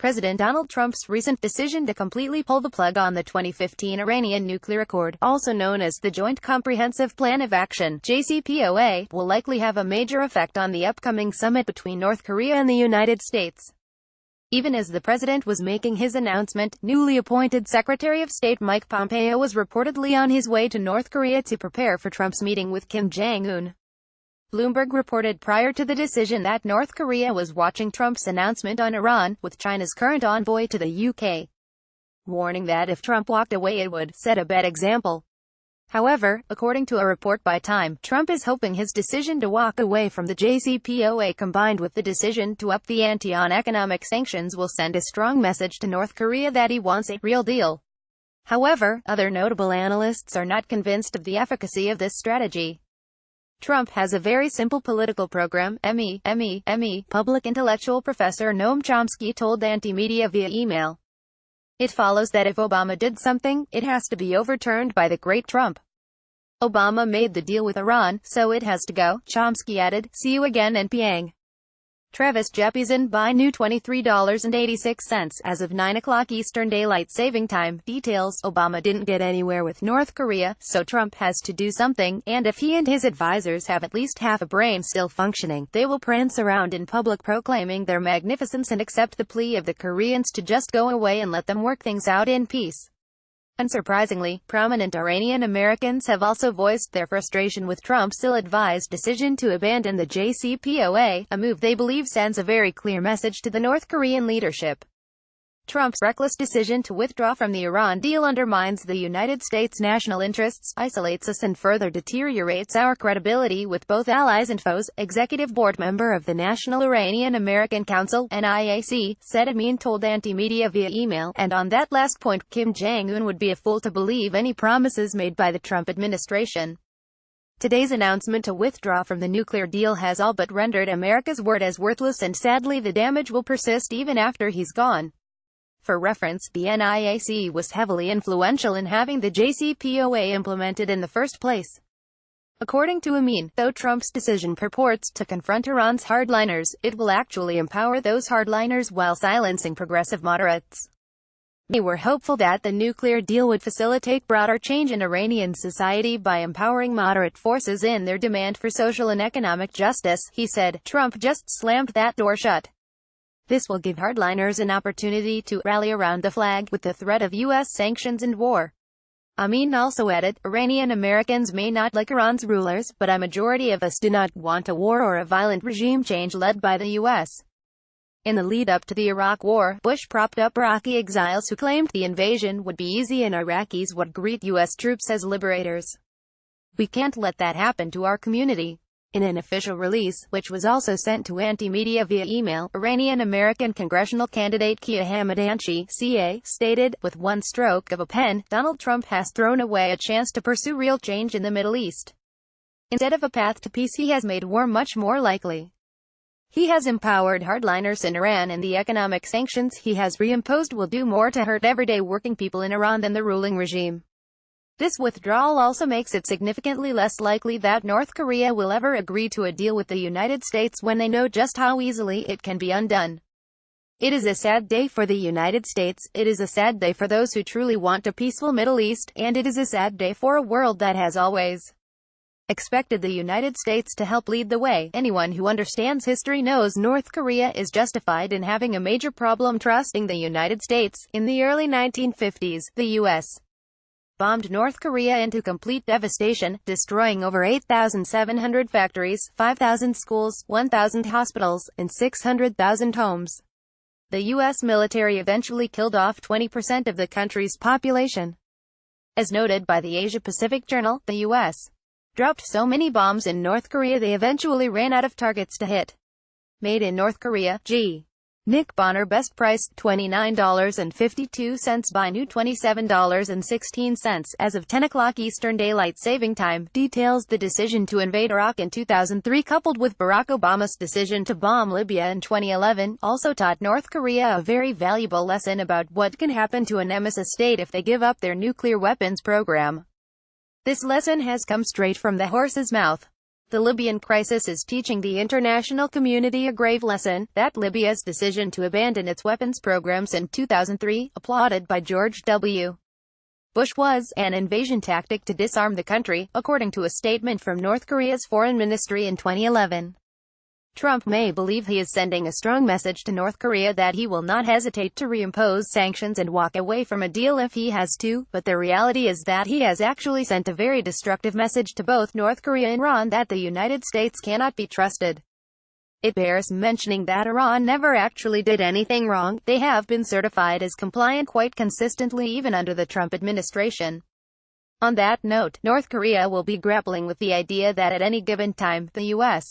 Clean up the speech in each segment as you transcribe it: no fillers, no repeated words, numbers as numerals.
President Donald Trump's recent decision to completely pull the plug on the 2015 Iranian nuclear accord, also known as the Joint Comprehensive Plan of Action (JCPOA), will likely have a major effect on the upcoming summit between North Korea and the United States. Even as the president was making his announcement, newly appointed Secretary of State Mike Pompeo was reportedly on his way to North Korea to prepare for Trump's meeting with Kim Jong-un. Bloomberg reported prior to the decision that North Korea was watching Trump's announcement on Iran, with China's current envoy to the UK warning that if Trump walked away it would set a bad example. However, according to a report by Time, Trump is hoping his decision to walk away from the JCPOA combined with the decision to up the ante on economic sanctions will send a strong message to North Korea that he wants a real deal. However, other notable analysts are not convinced of the efficacy of this strategy. Trump has a very simple political program, public intellectual professor Noam Chomsky told Anti-Media via email. It follows that if Obama did something, it has to be overturned by the great Trump. Obama made the deal with Iran, so it has to go, Chomsky added. See you again NPang. Travis Jeppesen by new $23.86 as of 9 o'clock Eastern Daylight Saving Time. Details: Obama didn't get anywhere with North Korea, so Trump has to do something, and if he and his advisors have at least half a brain still functioning, they will prance around in public proclaiming their magnificence and accept the plea of the Koreans to just go away and let them work things out in peace. Unsurprisingly, prominent Iranian Americans have also voiced their frustration with Trump's ill-advised decision to abandon the JCPOA, a move they believe sends a very clear message to the North Korean leadership. Trump's reckless decision to withdraw from the Iran deal undermines the United States' national interests, isolates us and further deteriorates our credibility with both allies and foes, executive board member of the National Iranian American Council, NIAC, said Amin told Anti-Media via email, and on that last point, Kim Jong-un would be a fool to believe any promises made by the Trump administration. Today's announcement to withdraw from the nuclear deal has all but rendered America's word as worthless, and sadly the damage will persist even after he's gone. For reference, the NIAC was heavily influential in having the JCPOA implemented in the first place. According to Amin, though Trump's decision purports to confront Iran's hardliners, it will actually empower those hardliners while silencing progressive moderates. They were hopeful that the nuclear deal would facilitate broader change in Iranian society by empowering moderate forces in their demand for social and economic justice, he said. Trump just slammed that door shut. This will give hardliners an opportunity to rally around the flag, with the threat of U.S. sanctions and war. Amin also added, Iranian Americans may not like Iran's rulers, but a majority of us do not want a war or a violent regime change led by the U.S. In the lead-up to the Iraq War, Bush propped up Iraqi exiles who claimed the invasion would be easy and Iraqis would greet U.S. troops as liberators. We can't let that happen to our community. In an official release, which was also sent to Anti-Media via email, Iranian-American congressional candidate Kia Hamadanchi, CA, stated, with one stroke of a pen, Donald Trump has thrown away a chance to pursue real change in the Middle East. Instead of a path to peace, he has made war much more likely. He has empowered hardliners in Iran, and the economic sanctions he has reimposed will do more to hurt everyday working people in Iran than the ruling regime. This withdrawal also makes it significantly less likely that North Korea will ever agree to a deal with the United States when they know just how easily it can be undone. It is a sad day for the United States, it is a sad day for those who truly want a peaceful Middle East, and it is a sad day for a world that has always expected the United States to help lead the way. Anyone who understands history knows North Korea is justified in having a major problem trusting the United States. In the early 1950s, the U.S. bombed North Korea into complete devastation, destroying over 8,700 factories, 5,000 schools, 1,000 hospitals, and 600,000 homes. The U.S. military eventually killed off 20% of the country's population. As noted by the Asia-Pacific Journal, the U.S. dropped so many bombs in North Korea they eventually ran out of targets to hit. Made in North Korea, G. Nick Bonner best priced $29.52 by new $27.16 as of 10 o'clock Eastern Daylight Saving Time. Details: the decision to invade Iraq in 2003 coupled with Barack Obama's decision to bomb Libya in 2011 also taught North Korea a very valuable lesson about what can happen to a nemesis state if they give up their nuclear weapons program. This lesson has come straight from the horse's mouth. The Libyan crisis is teaching the international community a grave lesson, that Libya's decision to abandon its weapons programs in 2003, applauded by George W. Bush, was an invasion tactic to disarm the country, according to a statement from North Korea's foreign ministry in 2011. Trump may believe he is sending a strong message to North Korea that he will not hesitate to reimpose sanctions and walk away from a deal if he has to, but the reality is that he has actually sent a very destructive message to both North Korea and Iran that the United States cannot be trusted. It bears mentioning that Iran never actually did anything wrong. They have been certified as compliant quite consistently even under the Trump administration. On that note, North Korea will be grappling with the idea that at any given time, the U.S.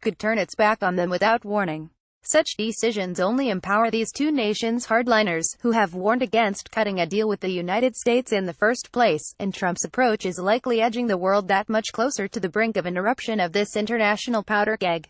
could turn its back on them without warning. Such decisions only empower these two nations' hardliners, who have warned against cutting a deal with the United States in the first place, and Trump's approach is likely edging the world that much closer to the brink of an eruption of this international powder keg.